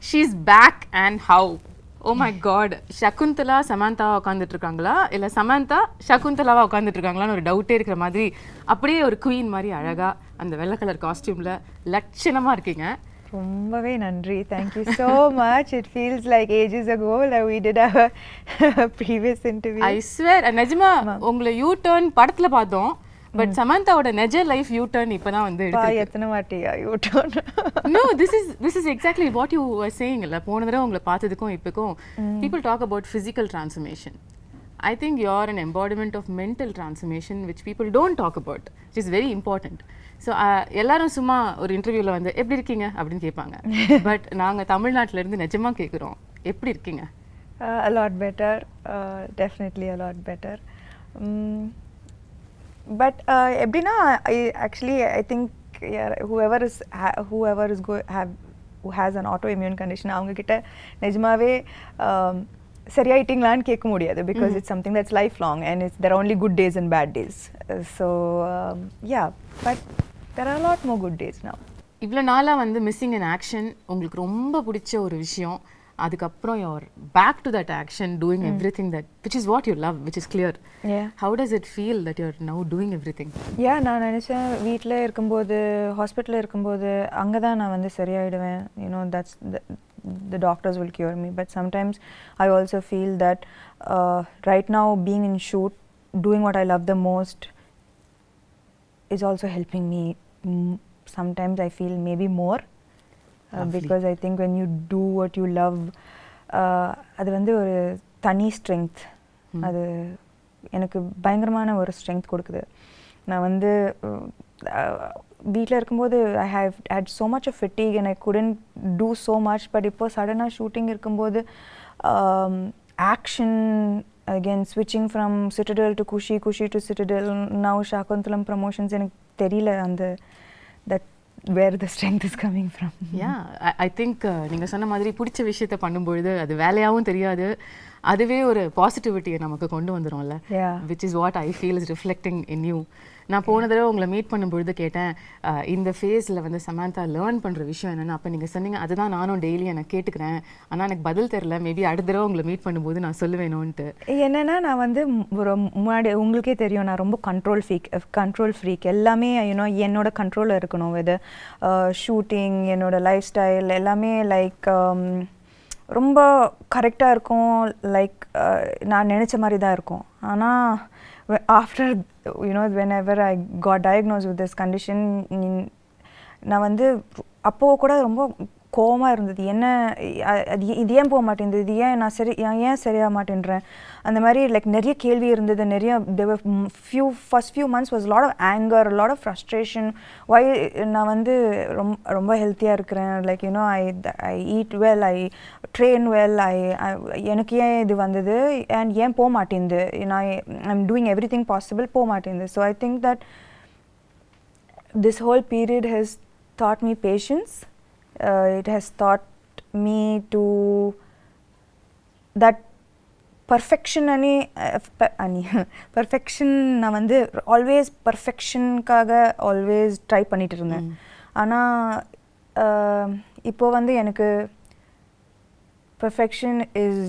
she's back and how? Oh my god, Shaakuntala Samantha உட்கார்ந்துட்டு இருக்காங்களா இல்ல Samantha Shaakuntalaவா உட்கார்ந்துட்டு இருக்காங்களான்னு ஒரு டவுட்டே இருக்கிற மாதிரி அப்படியே ஒரு குயின் மாதிரி அழகா அந்த வெள்ளை கலர் காஸ்டியூம்ல லட்சணமா இருக்கீங்க. ரொம்பவே நன்றி. Thank you so much. It feels like ages ago that we did our previous interview. I swear, நிஜமா உங்களை யூ டர்ன் படத்துல பார்த்தோம். பட் சமந்தாவோட நெஜ லைஃப் யூ டர்ன் இப்பதான் வந்து எடுத்து எத்தனை வாட்டியா U turn? No, this is exactly what you were saying. இல்ல போன தடவை உங்களை பார்த்ததுக்கும் இப்போக்கும் people talk about physical transformation. I think you're an embodiment of mental transformation which people don't talk about, which is very important. So எல்லாரும் சும்மா ஒரு இன்டர்வியூல வந்து எப்படி இருக்கீங்க அப்படின்னு கேட்பாங்க. பட் நாங்க தமிழ்நாட்டுல இருந்து நிஜமா கேக்குறோம், எப்படி இருக்கீங்க? A lot better, definitely a lot better. But எப்படின்னா I think whoever who has an autoimmune condition அவங்க கிட்ட நிஜமாவே சரியாயிட்டீங்களான்னு கேட்க முடியாது because it's something that's lifelong and there are only good days and bad days. So yeah, but there are a lot more good days now. இவ்வளோ நாளாக வந்து missing in action உங்களுக்கு ரொம்ப பிடிச்ச ஒரு விஷயம், அதுக்கப்புறம் you're back to that action doing everything that which is what you love, which is clear. Yeah. How does it feel that you're now doing everything? Yeah, நான் நினைச்சேன் வீட்டில் இருக்கும்போது ஹாஸ்பிட்டலில் இருக்கும்போது அங்கே தான் நான் வந்து சரியாயிடுவேன். You know, that's the doctors will cure me. But sometimes I also feel that right now being in shoot, doing what I love the most is also helping me. Sometimes I feel maybe more. Because I think when you do what you love, அது வந்து ஒரு தனி strength, அது எனக்கு பயங்கரமான ஒரு strength கொடுக்குது. நான் வந்து வீட்டில் இருக்கும்போது I have had so much of fatigue and I couldn't do so much. But இப்போ சடனாக ஷூட்டிங் இருக்கும்போது action, again switching from Citadel to Kushi to Citadel, now Shaakuntalam promotions, எனக்கு தெரியல அந்த that where the strength is coming from. Yeah, I think நீங்க சொன்ன மாதிரி பிடிச்ச விஷயத்தை பண்ணும்பொழுது அது வேலையாகவும் தெரியாது, அதுவே ஒரு பாசிட்டிவிட்டியை நமக்கு கொண்டு வந்துடும்ல. which is what I feel is reflecting in you. நான் போன தடவை உங்களை மீட் பண்ணும்பொழுது கேட்டேன் இந்த ஃபேஸில் வந்து சமந்தா லேர்ன் பண்ணுற விஷயம் என்னென்னு. அப்போ நீங்கள் சொன்னீங்க அதுதான் நானும் டெய்லி எனக்கு கேட்டுக்கிறேன், ஆனால் எனக்கு பதில் தெரில, மேபி அடுத்த தடவை உங்களை மீட் பண்ணும்போது நான் சொல்லுவேணும்ன்ட்டு. என்னென்னா நான் வந்து ஒரு முன்னாடி உங்களுக்கே தெரியும் நான் ரொம்ப கண்ட்ரோல் ஃப்ரீக், எல்லாமே யூனோ என்னோட கண்ட்ரோலில் இருக்கணும். வித் ஷூட்டிங், என்னோட லைஃப் ஸ்டைல் எல்லாமே லைக் ரொம்ப கரெக்டாக இருக்கும். லைக் நான் நினச்ச மாதிரி தான் இருக்கும். ஆனால் after whenever I got diagnosed with this condition, நான் வந்து அப்போ கூட ரொம்ப கோவமாக இருந்தது. என்ன இது ஏன் போக மாட்டேங்குது, இது ஏன் நான் ஏன் சரியாக மாட்டேன்றேன், அந்த மாதிரி லைக் நிறைய கேள்வி இருந்தது. நிறைய first few months was a lot of anger, a lot of frustration. why நான் வந்து ரொம்ப ஹெல்த்தியாக இருக்கிறேன், like I eat well, I train well, எனக்கு ஏன் இது வந்தது and ஏன் போக மாட்டேங்குது, I'm doing everything possible, போக மாட்டேங்குது. So I think that this whole period has taught me patience. It has taught me to that perfection perfection நான் வந்து ஆல்வேஸ் பர்ஃபெக்ஷனுக்காக ஆல்வேஸ் ட்ரை பண்ணிட்டு இருந்தேன். ஆனால் இப்போ வந்து எனக்கு perfection is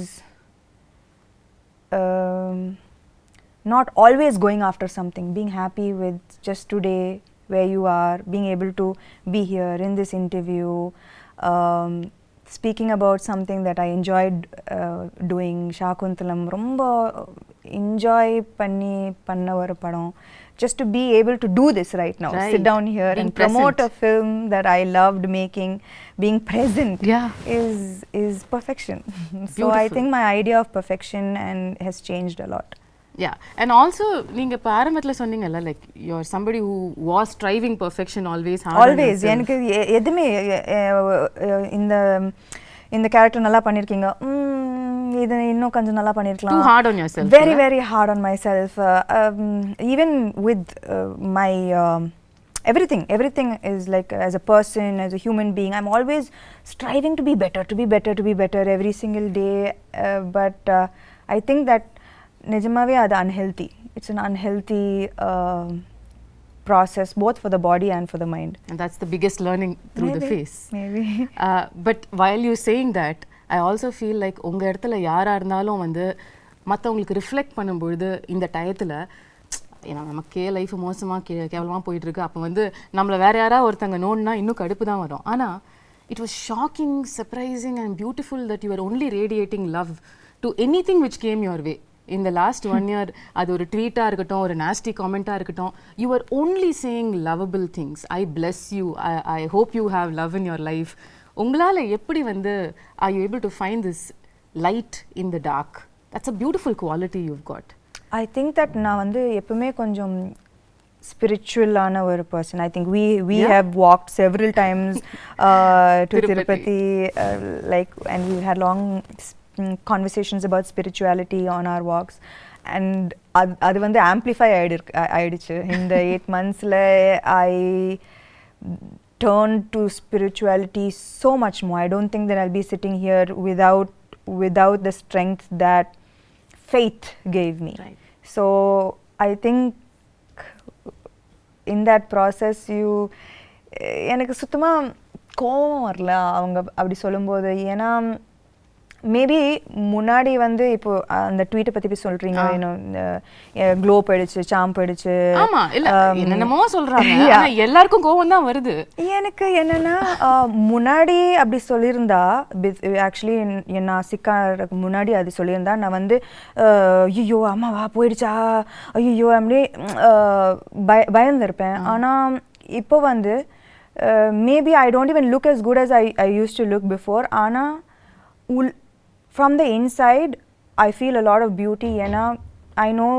not always going after something, being happy with just today where you are, being able to be here in this interview, speaking about something that I enjoyed doing. Shaakuntalam romba enjoy panna ஒரு படம். Just to be able to do this right now, sit down here being and promote a film that I loved making, being present is perfection. So I think my idea of perfection has changed a lot. Yeah, and also நீங்க இப்ப ஆரம்பத்துல சொன்னீங்கல்ல like you are somebody who was striving perfection always. எனக்கு எதுமே இந்த character நல்லா பண்ணிருக்கீங்க, இது இன்னும் கொஞ்சம் நல்லா பண்ணிருக்கலாம். Too hard on yourself. Very very hard on myself. Even with my everything is like as a person, as a human being, I'm always striving to be better every single day. But I think that நிஜமாவே அது unhealthy. It's an unhealthy process, both for the body and for the mind. And that's the biggest learning through the phase. Maybe. But while you're saying that, I also feel like உங்க இடத்துல யாரா இருந்தாலும் வந்து மற்றவங்களுக்கு reflect பண்ணும்பொழுது இந்த டயத்தில் ஏன்னா நமக்கே லைஃப் மோசமாக கேவலமாக போயிட்டுருக்கு, அப்போ வந்து நம்மளை வேறு யாராவது ஒருத்தங்க நோண்டுனா இன்னும் கடுப்பு தான் வரும். ஆனால் it was shocking, surprising and beautiful that you were only radiating love to anything which came your way. In the last 1 year, அது ஒரு ட்வீட்டாக இருக்கட்டும், ஒரு nasty comment-ஆக இருக்கட்டும், you were only saying lovable things. I bless you. I hope you have love in your life. உங்களால் எப்படி வந்து are you able to find this light in the dark? That's a beautiful quality you've got. I think that நான் வந்து எப்பவுமே கொஞ்சம் spiritual-ஆன ஒரு person. I think we have walked several times to Tirupati, like, and we had long conversations about spirituality on our walks, and அது வந்து amplify ஆயிடுச்சு இந்த 8 monthsல. I turned to spirituality so much more. I don't think that I'll be sitting here without the strength that faith gave me. Right. So I think in that process எனக்கு சுத்தமா கோவம் வரல அவங்க அப்படி சொல்லும்போது. ஏன்னா மேபி முன்னாடி வந்து இப்போ அந்த ட்வீட்டை பற்றி போய் சொல்கிறீங்க, க்ளோ போயிடுச்சு, சாம் போயிடுச்சு, என்னென்னமோ சொல்கிறாங்க, எல்லாருக்கும் கோவம் தான் வருது. எனக்கு என்னென்னா முன்னாடி அப்படி சொல்லியிருந்தா, ஆக்சுவலி நான் சிக்காருக்கு முன்னாடி அது சொல்லியிருந்தா நான் வந்து ஐயோ அம்மாவா போயிடுச்சா, ஐயோ அப்படி பயந்துருப்பேன். ஆனால் இப்போ வந்து maybe I don't even look as good as I used to look before. ஆனால் from the inside I feel a lot of beauty, and I know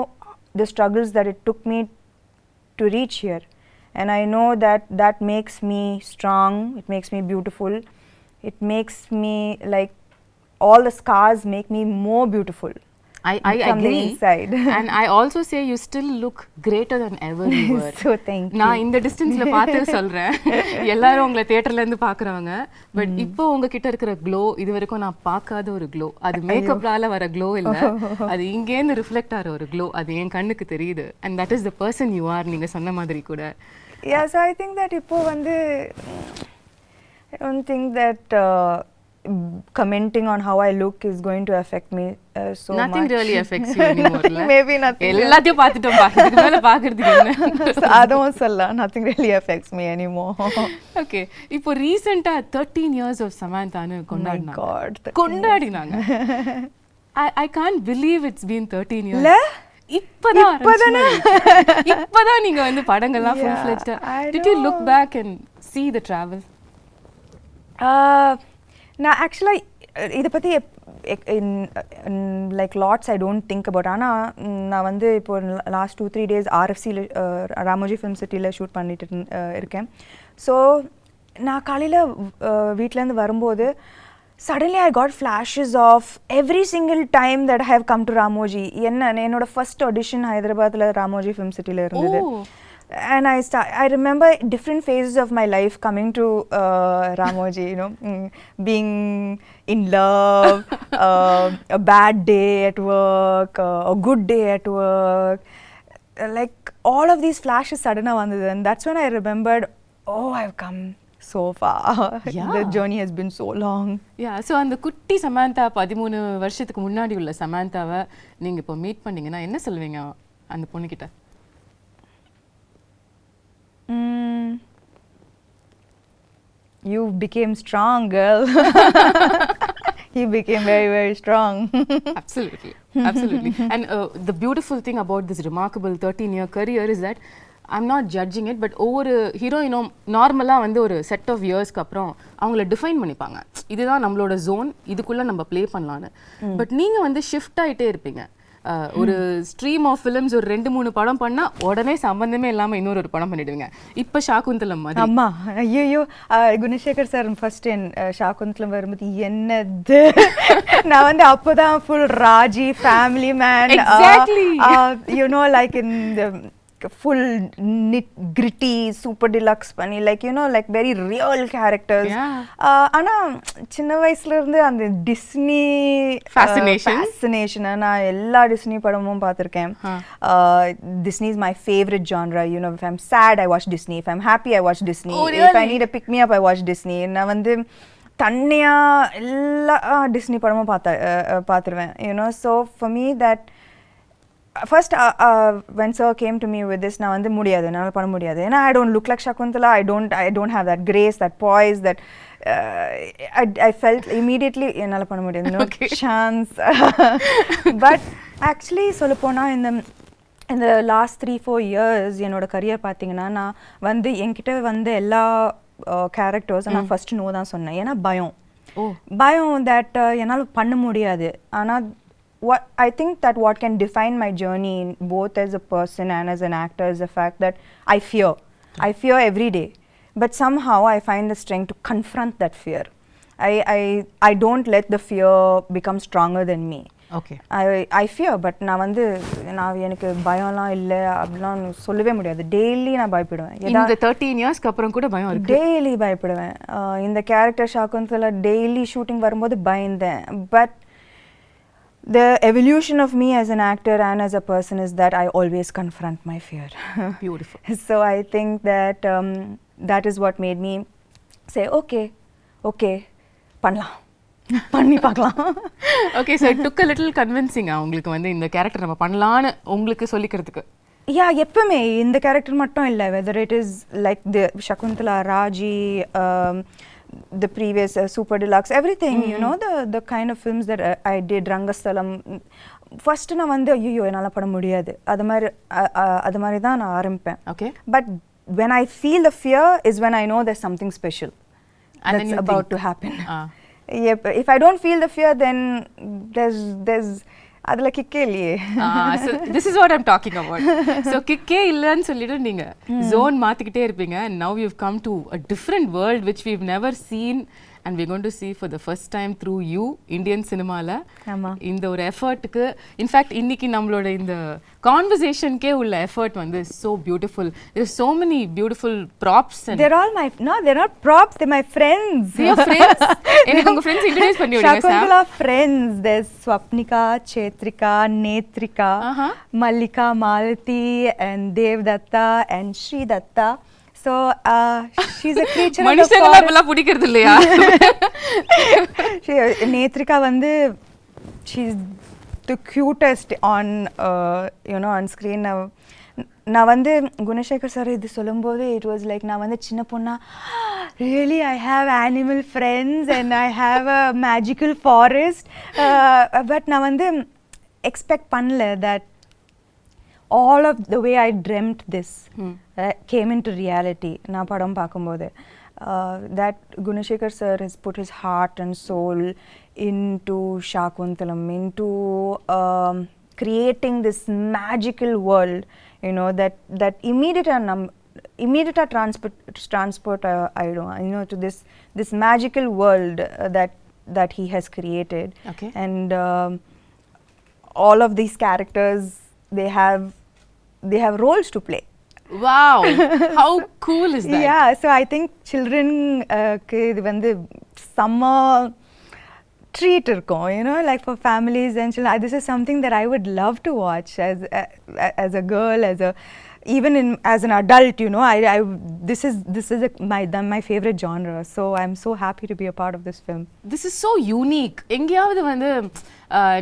the struggles that it took me to reach here, and I know that makes me strong, it makes me beautiful, it makes me like all the scars make me more beautiful. I agree. And I also say you still look greater than ever you were. So thank you. நான் இந்த டிஸ்டன்ஸ்ல பார்த்து சொல்றேன், எல்லாரும் உங்களை தியேட்டர்ல இருந்து பாக்குறவங்க, பட் இப்போ உங்ககிட்ட இருக்கிற க்ளோ இது வரைக்கும் நான் பார்க்காத ஒரு க்ளோ. அது மேக்கப்லால வர க்ளோ இல்ல, அது இங்கேருந்து ரிஃப்ளெக்ட் ஆகிற ஒரு க்ளோ. அது என் கண்ணுக்கு தெரியுது. And that is the person you are. நீங்க சொன்ன மாதிரி கூட. Yeah, so I think that இப்போ வந்து I don't think that commenting on how I look is going to affect me so nothing much. Really affects you anymore. Maybe nothing. எல்லாத்தையும் பார்த்துட்டோம் பா, இதுக்கு மேல பார்க்கிறதுக்கு என்ன? அதுவும் சொல்லலாம், nothing really affects me anymore. Okay, இப்போ ரீசெண்டா 13 years of Samanthaன்னு கொண்டாடினாங்க. I can't believe it's been 13 years. இப்பதான் நீங்க வந்து படங்கள்லாம் full fledged. Did you look back and see the travel? நான் ஆக்சுவலாக இதை பற்றி like lots I don't think about. ஆனால் நான் வந்து இப்போ லாஸ்ட் 2-3 days RFCயில் ராமோஜி ஃபிலிம் சிட்டியில் ஷூட் பண்ணிட்டு இருக்கேன். ஸோ நான் காலையில் வீட்டிலேருந்து வரும்போது suddenly I got flashes of every single time that I have come to Ramoji. என்னோட ஃபர்ஸ்ட் ஆடிஷன் ஹைதராபாத்தில் ராமோஜி ஃபிலிம் சிட்டியில் இருந்தது. And I remember different phases of my life coming to Ramoji, being in love, a bad day at work, a good day at work, like all of these flashes suddenly vandhu, and that's when I remembered, oh, I've come so far. Yeah. The journey has been so long. Yeah, so அந்த குட்டி சமந்தா 13 வருஷத்துக்கு முன்னாடி உள்ள சமந்தாவை நீங்க இப்போ meet பண்ணீங்கன்னா என்ன சொல்வீங்க அந்த பொண்ணு கிட்ட? You became strong, girl. He became very, very strong. Absolutely. And the beautiful thing about this remarkable 13-year career is that I'm not judging it, but ஒவ்வொரு ஹீரோயினும் நார்மலாக வந்து ஒரு செட் ஆஃப் இயர்ஸ்க்கு அப்புறம் அவங்கள டிஃபைன் பண்ணிப்பாங்க, இதுதான் நம்மளோட ஜோன், இதுக்குள்ளே நம்ம ப்ளே பண்ணலான்னு. பட் நீங்கள் வந்து ஷிஃப்ட் ஆகிட்டே இருப்பீங்க. ஒரு ஸ்ட்ரீம் ஆஃப் ஃபிலிம்ஸ் ஒரு 2-3 படம் பண்ணா உடனே சம்பந்தமே இல்லாம இன்னொரு படம் பண்ணிடுவீங்க. இப்ப ஷாகுந்தலம் மாதிரி. அம்மா ஐயோ, குணசேகர் சார் ஃபர்ஸ்ட் ஷாகுந்தலம் வரும்போது என்னது, நான் வந்து அப்போதான் full Raji family man, like in full gritty super deluxe பண்ணி like you know like very real characters. ஆனா சின்ன வயசுல இருந்து அந்த டிஸ்னி fascination நான் எல்லா டிஸ்னி படமும் பார்த்திருக்கேன். Disney is my favorite genre. You know, if I'm sad I watch Disney, if I'm happy I watch Disney. Oh, really? If I need a pick me up I watch Disney. நான் வந்து தன்னியா எல்லா Disney படமும் பார்த்துருவேன். You know, so for me that first when sir came to me with this நான் வந்து முடியாது, என்னால் பண்ண முடியாது, ஏன்னா I don't look like Shaakuntala, I don't have that grace, that poise, that I felt immediately என்னால் பண்ண முடியாது, no chance. But actually சொல்லப்போனால் in the last 3-4 years என்னோட கரியர் பார்த்தீங்கன்னா நான் வந்து என்கிட்ட வந்து எல்லா கேரக்டர்ஸ் நான் ஃபர்ஸ்ட் நோ தான் சொன்னேன். ஏன்னா பயம் that என்னால் பண்ண முடியாது. ஆனால் what I think that what can define my journey both as a person and as an actor is the fact that I fear every day, but somehow I find the strength to confront that fear. I don't let the fear become stronger than me. Okay. I fear, but நான் வந்து நான் எனக்கு பயம்லாம் இல்லை அப்படிலாம் சொல்லவே முடியாது. Daily நான் பயப்படுவேன். இந்த 13 இயர்ஸ்க்கு அப்புறம் கூட பயம் இருக்கு? டெய்லி பயப்படுவேன். இந்த கேரக்டர் ஷாக்குந்தலா டெய்லி ஷூட்டிங் வரும்போது பயந்தேன். But the evolution of me as an actor and as a person is that I always confront my fear. Beautiful. So I think that that is what made me say okay பண்ணி பார்க்கலாம். Okay, so it took a little convincing உங்களுக்கு வந்து இந்த character நம்ம பண்ணலாம்னு உங்களுக்கு சொல்லிக்கிறதுக்கு. எப்பவுமே இந்த கேரக்டர் மட்டும் இல்லை, whether it is like the Shaakuntala, Raji, the previous super deluxe, everything, you know, the kind of films that I did, Rangastalam, first நான் வந்து ஐயோ என்னால் பண்ண முடியாது, அது மாதிரி தான் நான் ஆரம்பிப்பேன். Okay. But when I feel the fear is when I know there's something special that's about to happen. If I don't feel the fear, then there's adla kikke illiye. So this is what I'm talking about. So kikke illan sollidu neenga zone maathikite irpinga, and now we've come to a different world which we've never seen and we're going to see for the first time through you, Indian cinema la. இந்த ஒரு எஃபர்ட்டுக்கு in fact இன்னைக்கு நம்மளோட இந்த கான்வர்சேஷனுக்கே உள்ள effort வந்து so beautiful. There's so many beautiful props and they're not props, they're my friends. Your friends? எனக்கு உங்க friends introduce பண்ணி விடுங்க sir. Shaakuntala friends, there's Swapnika, Chetrika, Netrika, Mallika, Malati and Devdatta and Sri Datta. So she's a creature of the forest. மனுஷங்கள பிடிக்கிறது இல்லையா? Netrika வந்து she's the cutest on you know on screen. நான் வந்து Gunasekar sir இது சொல்லும்போது it was like நான் வந்து சின்ன பொண்ணா really I have animal friends and I have a magical forest, but நான் வந்து expect பண்ணல that all of the way I dreamt this came into reality. நான் படம் பார்க்கும்போது that Gunashekar sir has put his heart and soul into Shaakuntalam, into creating this magical world, you know, that immediate transport I don't you know to this magical world that he has created. Okay. And all of these characters they have roles to play. Wow, how cool is that? Yeah, so I think children இது வந்து summer treat இருக்கும், you know, like for families and children. This is something that I would love to watch as a girl, even as an adult, you know. This is my favorite genre, so I'm so happy to be a part of this film. This is so unique. எங்கயாவது வந்து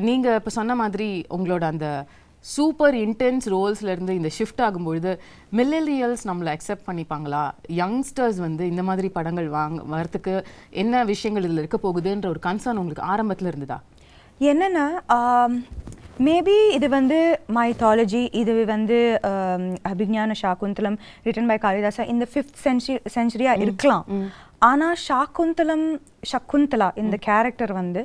நீங்க இப்ப சொன்ன மாதிரி உங்களோட அந்த super intense ரோல்ஸ்ல இருந்து இந்த ஷிஃப்ட் ஆகும்பொழுது மில்லேனியல்ஸ் நம்மளை அக்செப்ட் பண்ணிப்பாங்களா, யங்ஸ்டர்ஸ் வந்து இந்த மாதிரி படங்கள் வரத்துக்கு என்ன விஷயங்கள் இதில் இருக்க போகுதுன்ற ஒரு கன்சர்ன் உங்களுக்கு ஆரம்பத்தில் இருந்ததா? என்னன்னா மேபி இது வந்து மைத்தாலஜி, இது வந்து அபிஞான ஷாகுந்தலம் ரிட்டன் பை காளிதாசா இந்த 5th century இருக்கலாம். ஆனால் சகுந்தலா இந்த கேரக்டர் வந்து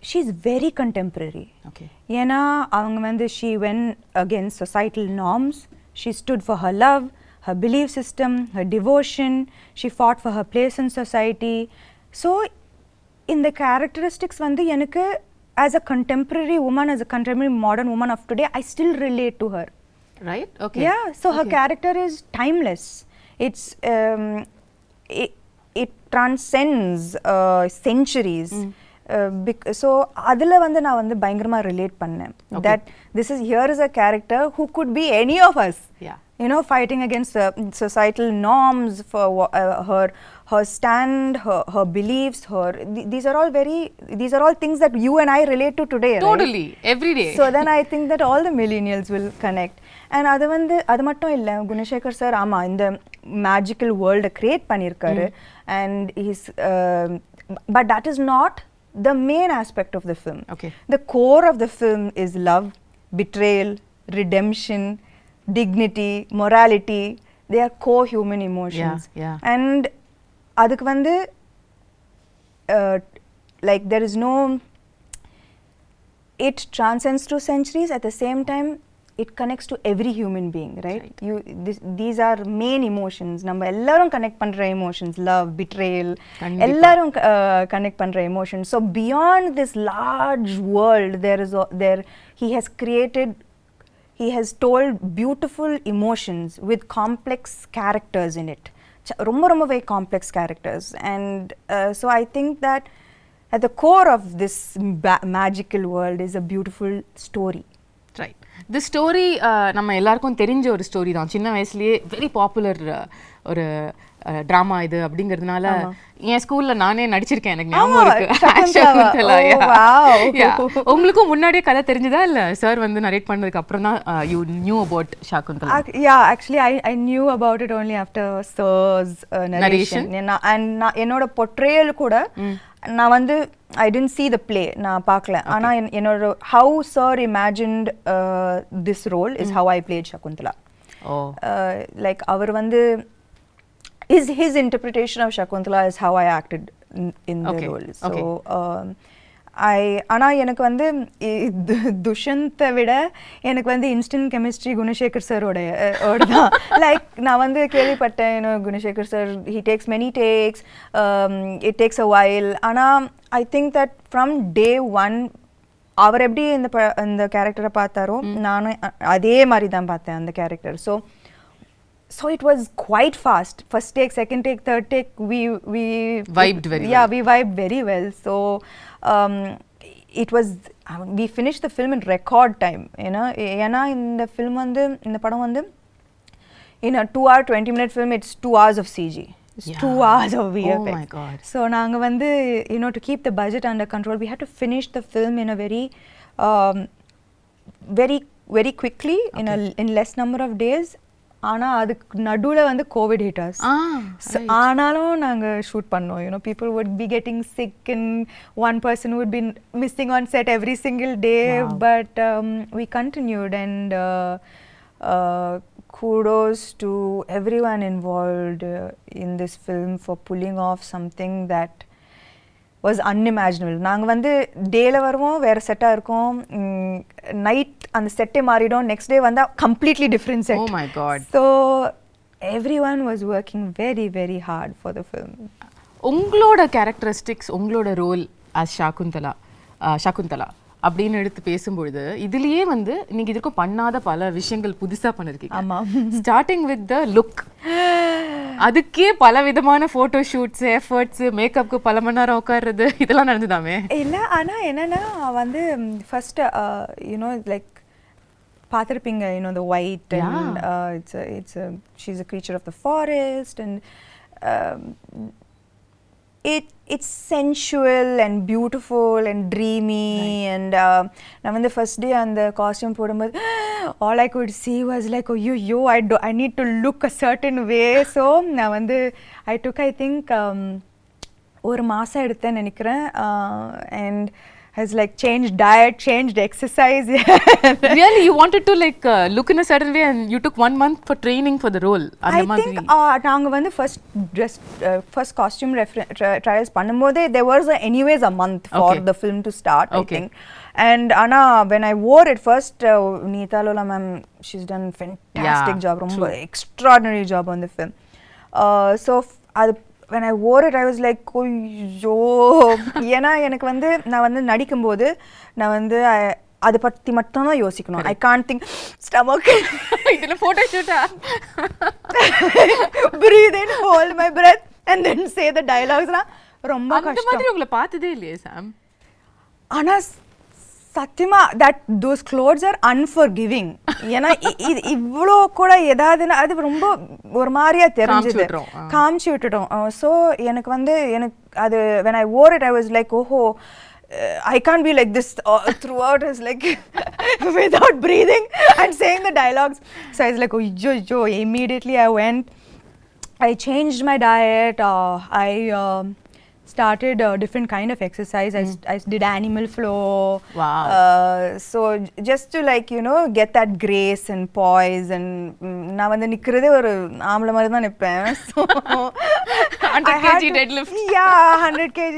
she's very contemporary. Okay. ஏன்னா அவங்க வந்து she went against societal norms, she stood for her love, her belief system, her devotion, she fought for her place in society. So இந்த characteristics வந்து எனக்கு as a contemporary woman, as a contemporary modern woman of today, I still relate to her. Right? Okay. Yeah, so her character is timeless. It's it transcends centuries. So அதில் வந்து நான் வந்து பயங்கரமாக relate பண்ணேன். That this is here is a character who could be any of us. Yeah. You know, fighting against societal norms for her stand, her beliefs, these are all things that you and I relate to today. Totally, right? every day. So then I think that all the millennials will connect. And அது மட்டும் இல்லை, Gunasekar sir இந்த magical வேர்ல்டை create பண்ணியிருக்காரு. And he's but that is not the main aspect of the film. Okay. The core of the film is love, betrayal, redemption, dignity, morality. They are core human emotions. Yeah. And adukku vandu like there is no, it transcends through centuries. At the same time it connects to every human being, right? These are main emotions. நம்ம எல்லாரும் connect பண்ற emotions, love, betrayal, எல்லாரும் connect பண்ற emotions. So beyond this large world, he has told beautiful emotions with complex characters in it. ரொம்ப very complex characters. And so I think that at the core of this magical world is a beautiful story. Right. The story நம்ம எல்லாருக்கும் தெரிஞ்ச ஒரு story தான். சின்ன வயசுலயே very popular ஒரு drama இது அப்படிங்கிறதுனால என் ஸ்கூல்ல நானே நடிச்சிருக்கேன், எனக்கு ஞாபகம் இருக்கு. ஷாகுந்தலா. உங்களுக்கும் முன்னாடியே கதை தெரிஞ்சதா இல்ல சார் வந்து நரேட் பண்ணதுக்கு அப்புறம் தான் you knew about Shaakuntalam? Yeah, actually I knew about it only after sir's narration. And என்னோட portrayal கூட நான் வந்து I didn't see the play, நான் பார்க்கல. ஆனா என்னோட how sir imagined this role is how I played Shaakuntala. Like அவர் வந்து his interpretation of Shaakuntala is how I acted in the role. So ஆனா எனக்கு வந்து துஷந்தை விட எனக்கு வந்து இன்ஸ்டன்ட் கெமிஸ்ட்ரி குணசேகர் சாரோட தான். லைக் நான் வந்து கேள்விப்பட்டேன், Gunasekar sir he takes many takes, it takes a while. ஆனால் I think that from day one அவர் எப்படி இந்த கேரக்டரை பார்த்தாரோ நானும் அதே மாதிரி தான் பார்த்தேன் அந்த character. So it was quite fast. First take, second take, third take, we vibed very well. Yeah, we vibed very well. So it was, we finished the film in record time, you know. ஏன்னா இந்த film வந்து இந்த படம் வந்து in a 2-hour 20-minute film, it's 2 hours of CG. It's 2 hours of VFX. Oh my god. So நாங்க வந்து, you know, to keep the budget under control, we had to finish the film in a very quickly, in less number of days. ஆனா அதுக்கு நடுவுல வந்து Covid hit us. ஆனாலும் நாங்க shoot பண்ணோம். You know, people would be getting sick and one person would be missing on set every single day. Wow. But we continued, and kudos to everyone involved in this film for pulling off something that was unimaginable. நாங்கள் வந்து டேல வருவோம், வேறு செட்டாக இருக்கும், night அந்த செட்டே மாறிடும், நெக்ஸ்ட் டே வந்தால் completely different set. Oh my god. So everyone was working very very hard for the film. உங்களோட கேரக்டரிஸ்டிக்ஸ், உங்களோட ரோல் as ஷாகுந்தலா அப்படின்னு எடுத்து பேசும்பொழுது இதுலயே வந்து நீங்க இதுக்கும் பண்ணாத பல விஷயங்கள் புதுசா பண்ணிருக்கீங்க. ஆமா. ஸ்டார்டிங் வித் த லுக், அதுக்கே பல விதமான போட்டோ ஷூட்ஸ், எஃபர்ட்ஸ், மேக்கப்க்கு பல மணி நேரம் உட்கார்றது, இதெல்லாம் நடந்துதாமே? இல்லை, ஆனால் என்னன்னா வந்து ஃபர்ஸ்ட் யூனோ லைக் பார்த்துருப்பீங்க, you know the white and it's she's a creature of the forest, and it's sensual and beautiful and dreamy. Right. And நான் வந்து ஃபர்ஸ்ட் டே அந்த காஸ்டியூம் போடும்போது all I could see was like, oh yo, I need to look a certain way. So நான் வந்து I took, I think ஒரு மாசம் எடுத்தேன்னு நினைக்கிறேன். And has like changed diet, changed exercise. Really, you wanted to like look in a certain way, and you took 1 month for training for the role? I think நாங்க வந்து first costume trials பண்ணும்போதே there was anyways a month for the film to start. I think. And Anna, when I wore it first, Neeta Lola ma'am, she's done fantastic job, ரொம்ப extraordinary job on the film. So when I wore it, I was like, ஐயோ, ஏன்னா எனக்கு வந்து நான் வந்து நடிக்கும்போது நான் வந்து அதை பற்றி மட்டும் தான் யோசிக்கணும். ஐ கான்ட் திங்க் ஸ்டமக் இதில் photo ஷூட்டா breathe in, hold my breath and then say the dialogues. ரொம்ப அந்த கஷ்டம். மாதிரி உங்களை பார்த்ததே இல்லையே சாம். ஆனால் சத்தியமா that those clothes R unforgiving. ஏன்னா இவ்வளோ கூட ஏதாவதுன்னா அது ரொம்ப ஒரு மாதிரியா தெரிஞ்சது, காமிச்சு விட்டுட்டோம். ஸோ எனக்கு அது when I wore it I was like, ஓஹோ, I can't be like this throughout. It's like without breathing and saying the dialogues. So I was like, oh, immediately I went, I changed my diet, I started a different kind of exercise. I did animal flow. Wow. So just to like, you know, get that grace and poise. And நான் வந்து நிக்கிறதே ஒரு ஆம்பளை மாதிரி தான் நிப்பேன். So 100 kg deadlift. Yeah, 100 kg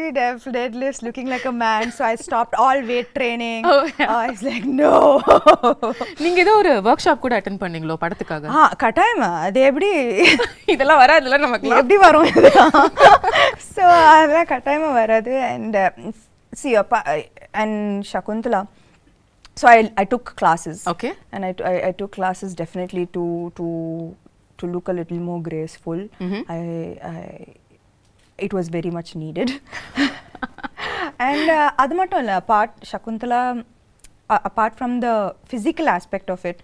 deadlifts, looking like a man. So I stopped all weight training. Oh, yeah. I was like, no. நீங்க ஏதோ ஒரு work shop கூட அட்டெண்ட் பண்ணீங்களோ படத்துக்காக? கட்டாயமா. அது எப்படி இதெல்லாம் வராதுல நமக்கு. எப்படி வரும் இதெல்லாம்? So அதெல்லாம் கட்டாயமா வராது. And see and Shaakuntalam, so I took classes. Okay. And I took classes definitely to look a little more graceful. It was very much needed. And அது மட்டும் இல்ல, apart from the physical aspect of it,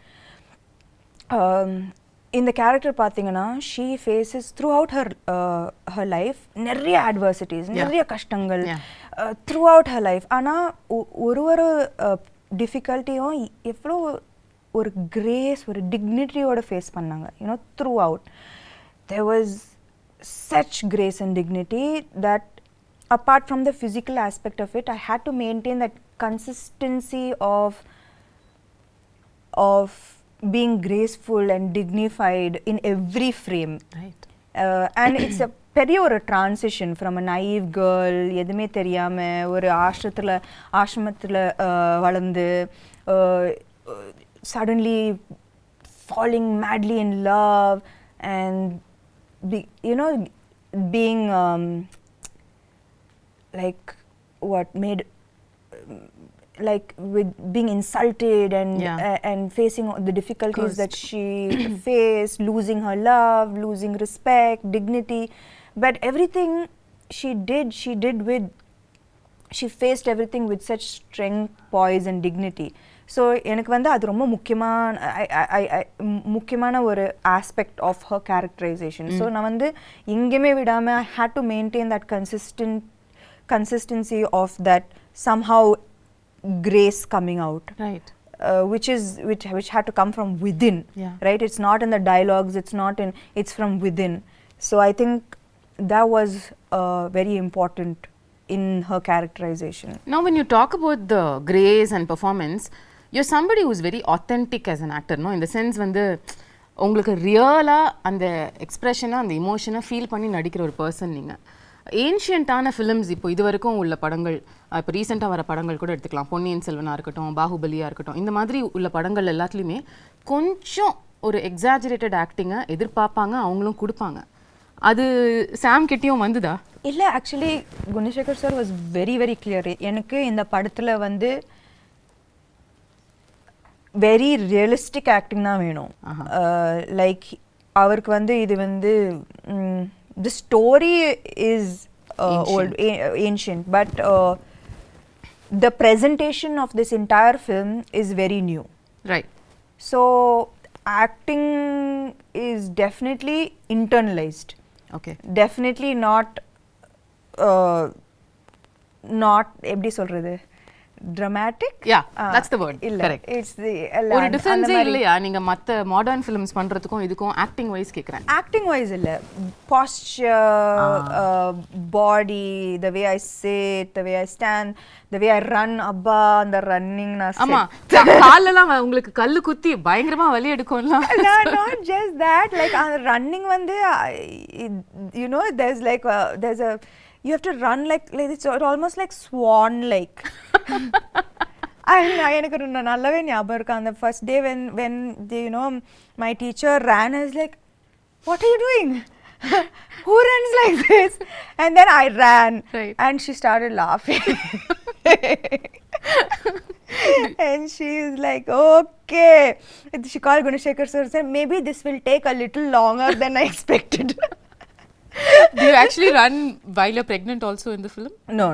இந்த character பார்த்தீங்கன்னா she faces throughout her life நிறைய adversities, நிறைய கஷ்டங்கள் throughout her life. ஆனால் ஒரு டிஃபிகல்ட்டியும் எவ்வளோ ஒரு கிரேஸ், ஒரு டிக்னிட்டியோட ஃபேஸ் பண்ணாங்க. You know, throughout there was such grace and dignity that apart from the physical aspect of it, I had to maintain that consistency of being graceful and dignified in every frame. Right. And it's a பெரிய ஒரு transition from a naive girl, எதுவுமே தெரியாம ஒரு ஆசிரமத்தில் வளர்ந்து suddenly falling madly in love and being like what made like with being insulted and facing the difficulties that she faced, losing her love, losing respect, dignity, but everything she faced everything with such strength, poise and dignity. So எனக்கு வந்து அது ரொம்ப முக்கியமான ஒரு aspect of her characterization. So நான் வந்து எங்கேயுமே விடாம I had to maintain that consistency of that somehow grace coming out, right? Which had to come from within, right? It's not in the dialogues, it's from within. So I think that was very important in her characterization. Now when you talk about the grace and performance, you're somebody who's very authentic as an actor, no? In the sense வந்து உங்களுக்கு ரியலா அந்த எக்ஸ்பிரஷனை, அந்த இமோஷனை feel பண்ணி நடிக்கிற ஒரு person நீங்கள். ஏன்ஷியன்ட்டான ஃபிலிம்ஸ் இப்போ இது வரைக்கும் உள்ள படங்கள், இப்போ ரீசெண்டாக வர படங்கள் கூட எடுத்துக்கலாம், பொன்னியின் செல்வனாக இருக்கட்டும், பாகுபலியாக இருக்கட்டும், இந்த மாதிரி உள்ள படங்கள் எல்லாத்துலேயுமே கொஞ்சம் ஒரு எக்ஸாஜரேட்டட் ஆக்டிங்கை எதிர்பார்ப்பாங்க, அவங்களும் கொடுப்பாங்க. அது சாம் கிட்டேயும் வந்துதா? இல்லை, actually Gunasekar sir was very very clear. எனக்கு இந்த படத்தில் வந்து வெரி ரியலிஸ்டிக் ஆக்டிங் தான் வேணும். லைக் அவருக்கு வந்து இது வந்து the story is ancient, but the presentation of this entire film is very new, right? So acting is definitely internalized. Okay. Definitely not எப்படி சொல்றது, dramatic. Yeah, that's the word. Correct. It's the ஒரு difference இல்லையா நீங்க மத்த modern films பண்றதுக்கும் இதுக்கும் acting wise கேக்குறேன்? Acting wise இல்ல, posture, body, the way I sit, the way I stand, the way I run, abba அந்த ரன்னிங் நான் ஆமா காலெல்லாம் உங்களுக்கு கல்லு குத்தி பயங்கரமா வலி எடுக்கும்ல. Not just that, like running வந்து you know there's a you have to run like it's almost like swan like. எனக்கு நல்லாவே ஞாபகம் இருக்கு அந்த first day when you know my teacher ran, I was like, what are you doing? Who runs like this? And then I ran, right. And she started laughing. And she is like, okay. She called Gunashekhar sir and said, maybe this will take a little longer than I expected. Do you actually run while you're pregnant also in the film? No.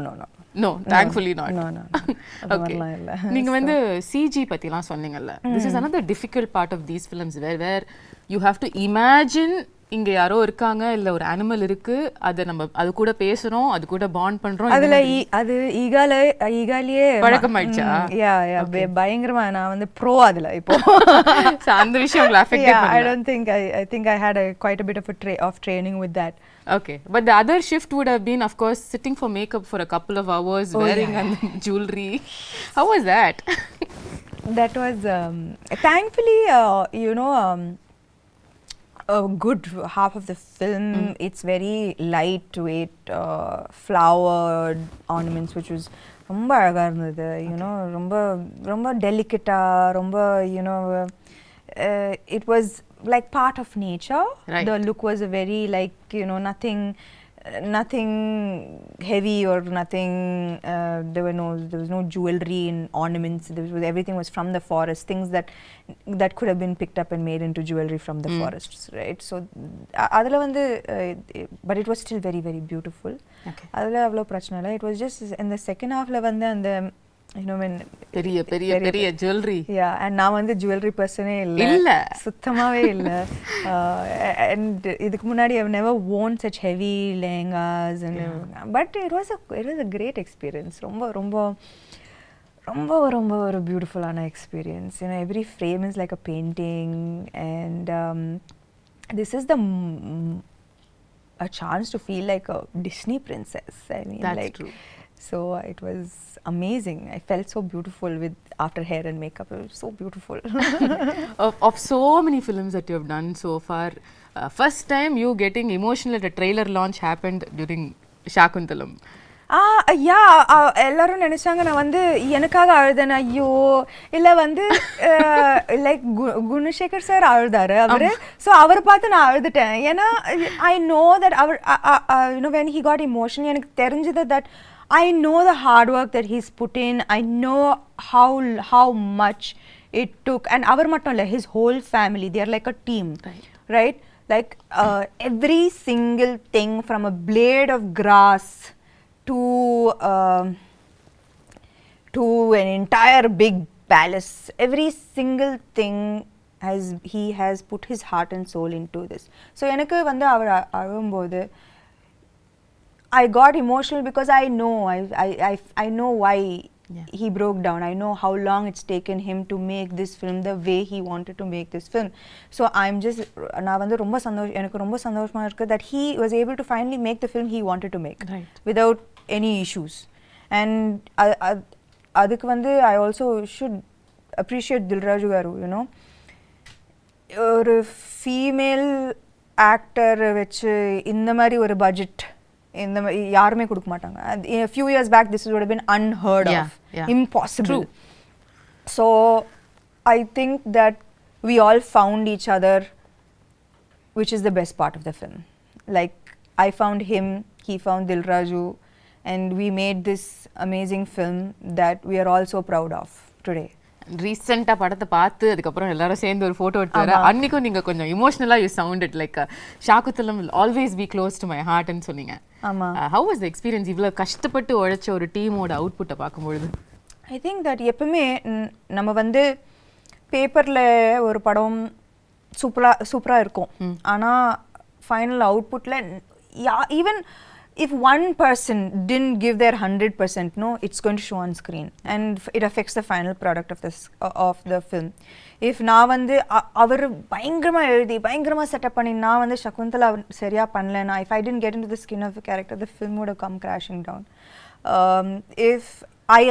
No, thankfully not. No. Okay. நீங்க வந்து CG பத்திலாம் சொன்னீங்கல்ல. This is another difficult part of these films where you have to imagine இங்க யாரோ இருக்காங்க இல்ல ஒரு animal இருக்கு அத நம்ம அது கூட பேசுறோம் அது கூட பாண்ட் பண்றோம் அதுல அது ஈகாலியே பழக்கமாயிடுச்சா? யா பயங்கரமா நான் வந்து ப்ரோ அதுல இப்போ அந்த விஷயம் உங்களை அஃபெக்ட் பண்ணல. I don't think I think I had quite a bit of training with that. Okay, but the other shift would have been, of course, sitting for makeup for a couple of hours, wearing jewelry. How was that? That was thankfully, a good half of the film. It's very lightweight, flowered ornaments, which was ரொம்ப அழகா இருந்தது. You know, ரொம்ப delicate, ரொம்ப it was like part of nature. Right. The look was a very like nothing heavy or nothing. There was no jewelry and ornaments. Everything was from the forest. Things that could have been picked up and made into jewelry from the forests, right? So adula vandu but it was still very very beautiful. Okay. Adula avlo prachana illa. It was just in the second half la vandu and when பெரிய jewelry. Yeah, and நான் வந்து jewelry personே இல்ல சுத்தமாவே இல்ல. And இதுக்கு முன்னாடி I've never worn such heavy lehengas and but it was a great experience. ரொம்ப ஒரு beautiful ஆன experience. You know, every frame is like a painting and this is a chance to feel like a Disney princess. I mean, that's like true. So it was amazing. I felt so beautiful after hair and makeup. It was so beautiful. Of so many films that you have done so far, first time you getting emotional at a trailer launch happened during Shaakuntalam. எல்லாரும் நினைச்சாங்க நான் வந்து எனக்காக அழுதேன். ஐயோ இல்ல வந்து like Gunasekar sir அழுதாரு அவரு. ஸோ அவரை பார்த்து நான் அழுதுட்டேன். ஏன்னா ஐ நோ தட் அவர் when he got emotional எனக்கு தெரிஞ்சது that I know the hard work that he's put in. I know how much it took. And avar mattum illa, his whole family, they are like a team. Right? Like every single thing from a blade of grass to an entire big palace. Every single thing he has put his heart and soul into this. So enakku vandu avar alumbodhu I got emotional because I know why he broke down. I know how long it's taken him to make this film the way he wanted to make this film. So I'm just நான் வந்து எனக்கு ரொம்ப சந்தோஷமா இருக்கு that he was able to finally make the film he wanted to make without any issues. And அதுக்கு வந்து I also should appreciate Dilraju garu, you know. ஒரு female actor வச்சு இந்த மாதிரி ஒரு பட்ஜெட் இந்த யாருமே கொடுக்க மாட்டாங்க. A few years back this would have been unheard of. Impossible. So I think that we all found each other, which is the best part of the film. Like I found him, he found Dilraju, and we made this amazing film that we are all so proud of today. ரீசெண்டாக படத்தை பார்த்து அதுக்கப்புறம் எல்லாரும் சேர்ந்து ஒரு photo எடுத்து வர அன்னைக்கும் நீங்கள் கொஞ்சம் இமோஷனலாக you sounded like Shaakuntalam will always be close to my ஹார்ட்னு சொன்னீங்க. ஹவ் வாஸ் த எக்ஸ்பீரியன்ஸ் இவ்வளோ கஷ்டப்பட்டு உழைச்ச ஒரு டீமோட அவுட்புட்டை பார்க்கும்பொழுது? ஐ திங்க் தட் எப்பவுமே நம்ம வந்து பேப்பரில் ஒரு படம் சூப்பராக இருக்கும், ஆனால் ஃபைனல் அவுட்புட்டில் even if one person didn't give their 100%, no, it's going to show on screen and it affects the final product of the film. If நான் வந்து அவர் பயங்கரமா எழுதி பயங்கரமா செட்டப் பண்ணி நான் வந்து சகுந்தலா சரியா பண்ணலனா, if I didn't get into the skin of the character, the film would have come crashing down. If I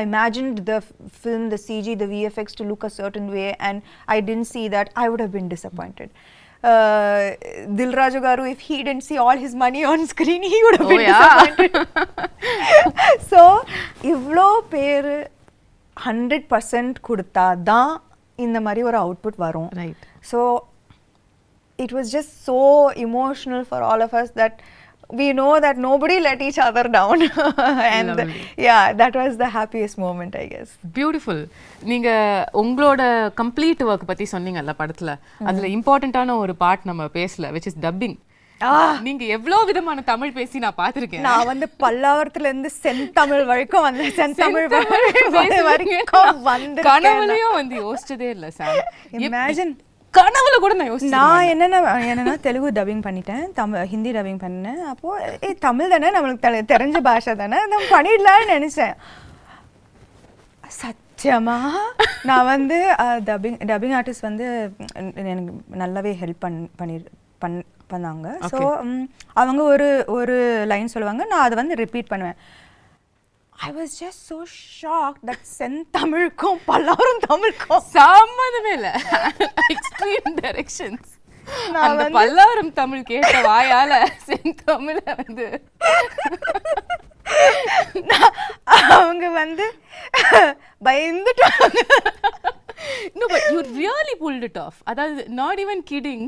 imagined the film, the CG, the VFX to look a certain way and I didn't see that, I would have been disappointed. Dilraju garu, if he didn't see all his money on screen, he would have been disappointed. So ivlo per 100% கொடுத்தா தான் இந்த மாதிரி ஒரு output வரும். Right. So it was just so emotional for all of us that we know that nobody let each other down. And yeah, that was the happiest moment, I guess. Beautiful. நீங்க உங்களோட complete work பத்தி சொன்னீங்கல்ல படத்துல, அதுல இம்பார்ட்டன்டான ஒரு part நம்ம பேசல, which is dubbing. நீங்க எவ்வளவு விதமான தமிழ் பேசி நான் பாத்திருக்கேன். நான் வந்து பல்லாவரத்துல இருந்து செந்தமிழ் வரைக்கும் வந்தேன். செந்தமிழ் வரைக்கும் வந்து கனவுலயும் வந்து யோசிச்சதே இல்ல சார். இமேஜின் கனவுல கூட நான் யோசிச்சேன். நான் என்னன்னா தெலுங்கு டப்பிங் பண்ணிட்டேன், ஹிந்தி டப்பிங் பண்ணேன். அப்போ தமிழ் தானே நம்மளுக்கு தெரிஞ்ச பாஷை தானே, நம்ம பண்ணிடலான்னு நினைச்சேன். சத்தியமா நான் வந்து டப்பிங் ஆர்டிஸ்ட் வந்து எனக்கு நல்லாவே ஹெல்ப் பண்ணாங்க. ஸோ அவங்க ஒரு லைன் சொல்லுவாங்க, நான் அதை வந்து ரிப்பீட் பண்ணுவேன். I was just so shocked that செந்தமிழுக்கும் Pallavaram தமிழுக்கும் சம்மந்தமே இல்லை. Extreme directions. அந்த பல்லாவரம் தமிழ் கேட்ட வாயால செந்தமிழ வந்து அவங்க வந்து பயந்துட்டாங்க. No, but you really pulled it off. அதாவது not even kidding.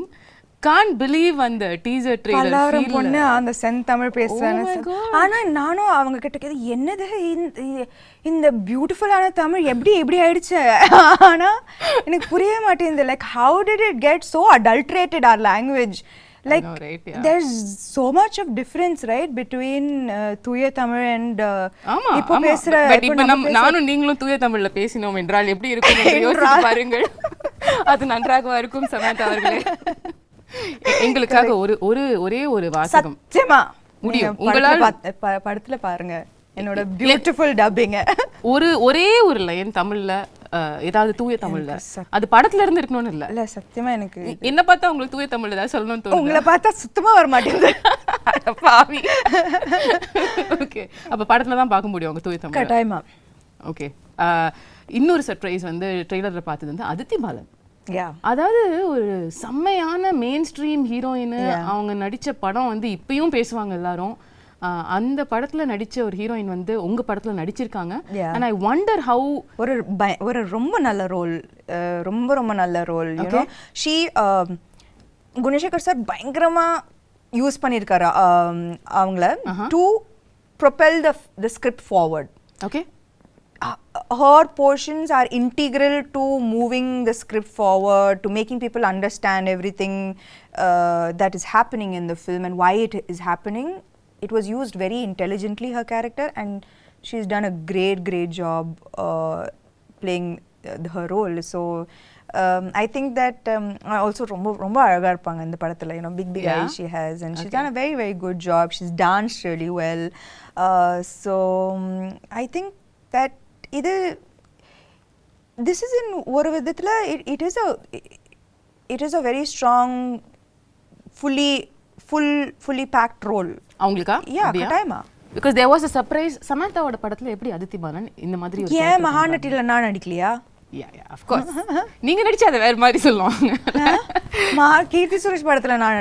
Can't believe அந்த டீசர் ட்ரெய்லர் பல்லாவரம் பொண்ணு அந்த செந்தமிழ் பேசுறாங்க. ஆனா நானும் அவங்க கிட்ட கேது, என்னது இந்த பியூட்டிஃபுல்லான தமிழ் எப்படி ஆயிடுச்சு? ஆனா எனக்கு புரிய மாட்டேங்குது. Like how did it get so adulterated our language? Like there's so much of difference, right, between தூய தமிழ் and இப்போ பேசுற. இப்போ நானும் நீங்களும் தூய தமிழ்ல பேசினோம் என்றால் எப்படி இருக்கும் என்று யோசித்து பாருங்கள். அது நன்றாக இருக்கும் சமந்தா அவர்களே. எங்களுக்காக ஒரே ஒரு வாசகம் சத்தியமா முடியும் உங்களால படத்துல பாருங்க என்னோட பியூட்டிஃபுல் டப்பிங். ஒரே ஒரு லைன் தமிழ்ல, ஏதாவது தூய தமிழ்ல, அது படத்துல இருந்து இருக்கணும்னு இல்ல சத்தியமா எனக்கு என்ன பார்த்தா உங்களுக்கு தூய தமிழ்ல ஏதாவது சொல்லணும்னு தோணுது? உங்களை பார்த்தா சுத்தமா வர மாட்டேங்குது. பாவி. ஓகே, அப்ப படத்துல தான் பார்க்க முடியும் உங்க தூய தமிழ் கட்டாயமா. ஓகே, இன்னொரு சர்ப்ரைஸ் வந்து ட்ரெய்லர்ல பார்த்தது வந்து அதித்தி பாலன். அதாவது ஒரு செம்மையான மெயின் ஸ்ட்ரீம் ஹீரோயின். அவங்க நடிச்ச படம் வந்து இப்பயும் பேசுவாங்க எல்லாரும். அந்த படத்துல நடிச்ச ஒரு ஹீரோயின் வந்து உங்க படத்துல நடிச்சிருக்காங்க. and I wonder how ஒரு ரொம்ப நல்ல ரோல், ரொம்ப நல்ல role. you know she Gunasekar sir பயங்கரமா யூஸ் பண்ணிருக்காரு அவங்கள to propel the script forward. okay, her portions are integral to moving the script forward, to making people understand everything that is happening in the film and why it is happening. It was used very intelligently, her character, and she's done a great job playing her role. So I think that also ரொம்ப அழகா இருப்பாங்க இந்த படத்துல. You know, big eyes she has, and she's done a very good job. She's danced really well. So I think that this is in ஒரு விதத்துல it is a very strong fully packed role. அவங்களுக்கா? கட்டாயமா. because there was a surprise. சமந்தாவோட படத்துல எப்படி அதித்தி பாலன் இந்த மாதிரி ஒரு ஏன் மகாநட்டில நான் நடிக்கலையா? yeah of course. நீங்க நடிச்சா அது வேற மாதிரி சொல்லுவாங்க. கீர்த்தி சுரேஷ் படத்துல நான்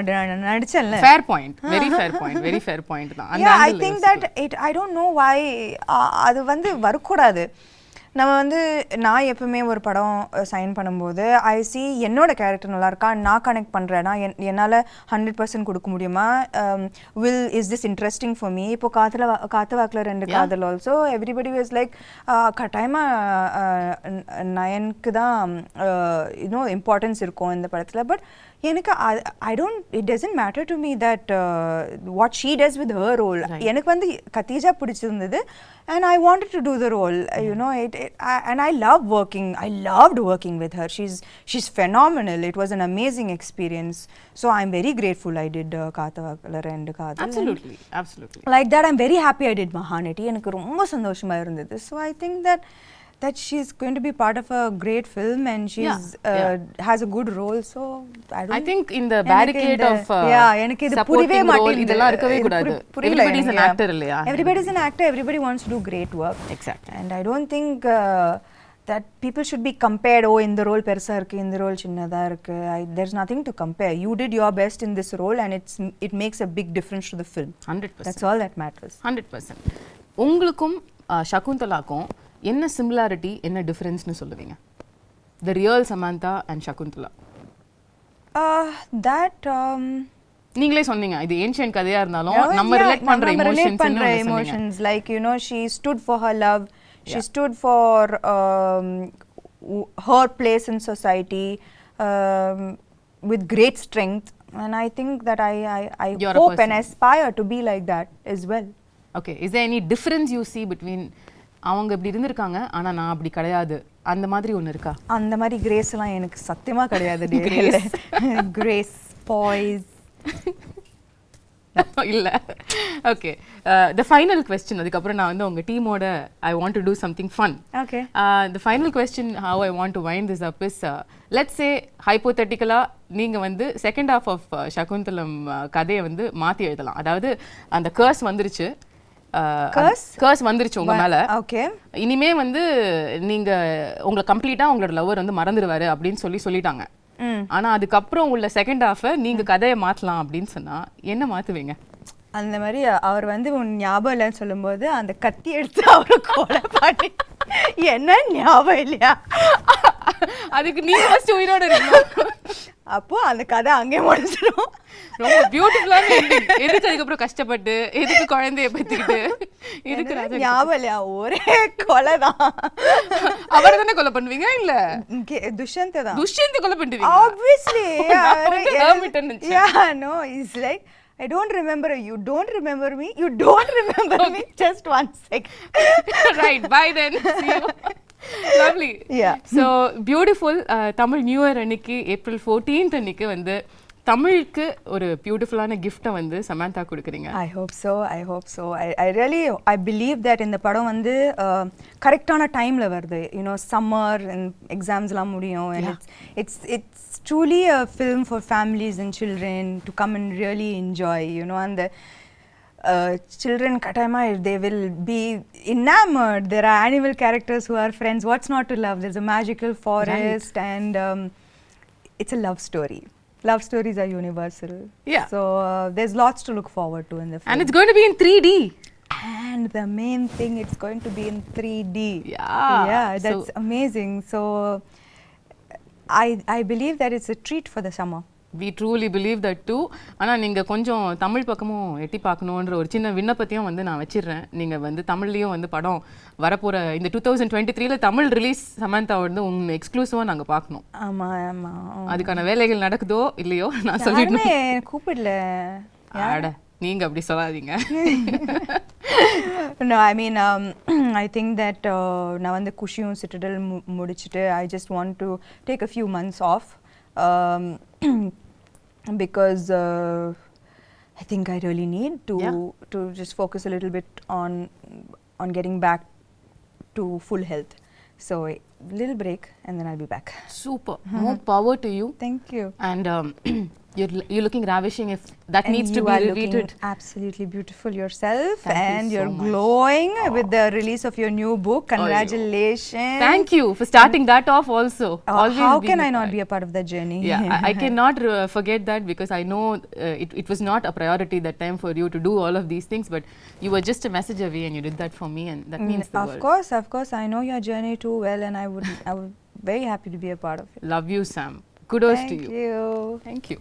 நடிச்சேன்ல. fair point, very fair point தான். yeah, I think that I don't know why அது வந்து வரக்கூடாது. நம்ம வந்து நான் எப்பவுமே ஒரு படம் சைன் பண்ணும்போது ஐ சி என்னோட கேரக்டர் நல்லா இருக்கா, நான் கனெக்ட் பண்ணுறேன்னா என்னால் 100% கொடுக்க முடியுமா, is this interesting for me. இப்போ காத்து வாக்கில் 2 காதல் ஆல்சோ எவ்ரிபடி வாஸ் லைக் கட்டாயமாக நயனுக்கு தான் இன்னும் இம்பார்ட்டன்ஸ் இருக்கும் இந்த படத்தில். பட் எனக்கு it doesn't matter to me that what she does with her role. எனக்கு வந்து கத்தீஜா பிடிச்சிருந்தது and I wanted to do the role. You know, and I loved working with her. She's phenomenal. It was an amazing experience. So I'm very grateful I did Kaathavakala and Kadal. Absolutely. Like that, I'm very happy I did Mahanati. எனக்கு ரொம்ப சந்தோஷமா இருந்தது. So I think that she's going to be part of a great film and she's has a good role. So I think in the barricade of எனக்கு இது புரியவே மாட்டேங்குது. இதெல்லாம் இருக்கவே கூடாது. Everybody is an actor இல்லையா? Everybody is an actor. Everybody wants to do great work. Exactly. And I don't think that people should be compared. Oh, இந்த role பெருசா இருக்கு, இந்த ரோல் சின்னதா இருக்கு. There's nothing to compare. You did your best in this role and it makes a big difference to the film. 100%. That's all that matters. 100%. உங்களுக்கும் சகுந்தலாக்கும் என்ன similarity, என்ன டிஃபரன்ஸ்னு சொல்லுவீங்க? The real Samantha and Shaakuntala. நீங்களே சொன்னீங்க இது ancient கதையா இருந்தாலும் நம்ம ரிலேட் பண்ற emotions like you know she stood for her love, she stood for her place in society with great strength, and I think that I hope and aspire to be like that as well. Okay, is there any difference you see between அவங்க இப்படி இருந்திருக்காங்க ஆனா நான் அப்படி கிடையாது அந்த மாதிரி ஒன்னு இருக்கா? அந்த மாதிரி கிரேஸ் எல்லாம் எனக்கு சத்தியமா கிடையாது. கிரேஸ் பாய்ஸ் இல்ல. ஓகே, the final question, அதுக்கப்புறம் நான் வந்து உங்க டீமோட I want to do something fun. Okay. The final question how I want to wind this up is let's say hypothetically நீங்க வந்து செகண்ட் half of Shaakuntalam கதையை வந்து மாத்தி எழுதலாம். அதாவது அந்த கர்ஸ் வந்துருச்சு, கர்ஸ் வந்துருச்சு உங்க மேல. ஓகே, இனிமே வந்து நீங்க உங்களை கம்ப்ளீட்டா உங்களோட லவர் வந்து மறந்துடுவாரு அப்படின்னு சொல்லிட்டாங்க. ஆனா அதுக்கப்புறம் உள்ள செகண்ட் ஹாஃப் நீங்க கதையை மாத்தலாம் அப்படின்னு சொன்னா என்ன மாத்துவீங்க? அந்த மாதிரி அவர் வந்து உன் ஞாபகம் இல்லைன்னு சொல்லும்போது அந்த கத்தி எடுத்து அவரை கொலை பண்ணி என்ன ஞாபகம் இல்லையா அதுக்கு நீங்க ஃபர்ஸ்ட் உயிரோட இருக்கணும். அப்போ அந்த கதை அங்கே முடிஞ்சிடும். ரொம்ப பியூட்டிஃபுல்லான எண்டிங். எதுக்கு அதுக்கப்புறம் கஷ்டப்பட்டு எதுக்கு குழந்தைய பத்திக்கிட்டு இதுக்கு ஞாபகம் இல்லையா ஒரே கொலை தான். அவரை தானே கொலை பண்ணுவீங்க? இல்ல துஷ்யந்த் தான். துஷ்யந்த் கொலை பண்ணுவீங்க obviously. Yeah, no, it's like I don't remember you, don't remember me, you don't remember me, just 1 second. Right, bye then, see you. Lovely. Yeah. So beautiful. Tamil New Year அன்னைக்கு April 14th அன்னைக்கு வந்து தமிழுக்கு ஒரு பியூட்டிஃபுல்லான கிஃப்ட்டை வந்து சமந்தா கொடுக்குறீங்க. I hope so. I really believe that இந்த படம் வந்து கரெக்டான டைம்ல வருது. You know, summer and examsலாம் முடியும், and it's truly a film for families and children to come and really enjoy, you know, and the children katayama they will be enamored. There are animal characters who are friends. What's not to love? There's a magical forest, right. And it's a love story. Love stories are universal. Yeah. So there's lots to look forward to in the film. And it's going to be in 3D. And the main thing, it's going to be in 3D. Yeah. That's amazing. So I believe that it's a treat for the summer. We truly believe that too. ஆனா நீங்க கொஞ்சம் தமிழ் பக்கமும் எட்டி பார்க்கணுன்ற ஒரு சின்ன விண்ணப்பத்தையும் வந்து நான் வச்சிடுறேன். நீங்க வந்து தமிழ்லயும் வந்து படம் வரப்போற இந்த 2023ல தமிழ் ரிலீஸ் சமந்தா வந்து உங்க எக்ஸ்க்ளூசிவா நாங்க பார்க்கணும். ஆமா. அதுக்கான வேலைகள் நடக்குதோ இல்லையோ நான் சொல்லிடுறேன். கூப்பிடல. அட நீங்க அப்படி சொல்லாதீங்க. No, I mean I think that நான் வந்து குஷியும் சிட்டடல் முடிச்சிட்டு I just want to take a few months off. Because I think I really need to just focus a little bit on getting back to full health. So a little break and then I'll be back. Super. More power to you. Thank you. And you're looking ravishing. If that and needs to be repeated. Absolutely beautiful yourself. Thank and you so you're much. glowing with the release of your new book. Congratulations. Thank you for starting that off also. How can I not be a part of that journey? Yeah, I cannot forget that because I know it was not a priority that time for you to do all of these things, but you were just a message away and you did that for me, and that means the world. Of course, I know your journey too well, and I would very happy to be a part of it. Love you, Sam. Kudos to you. Thank you. Thank you.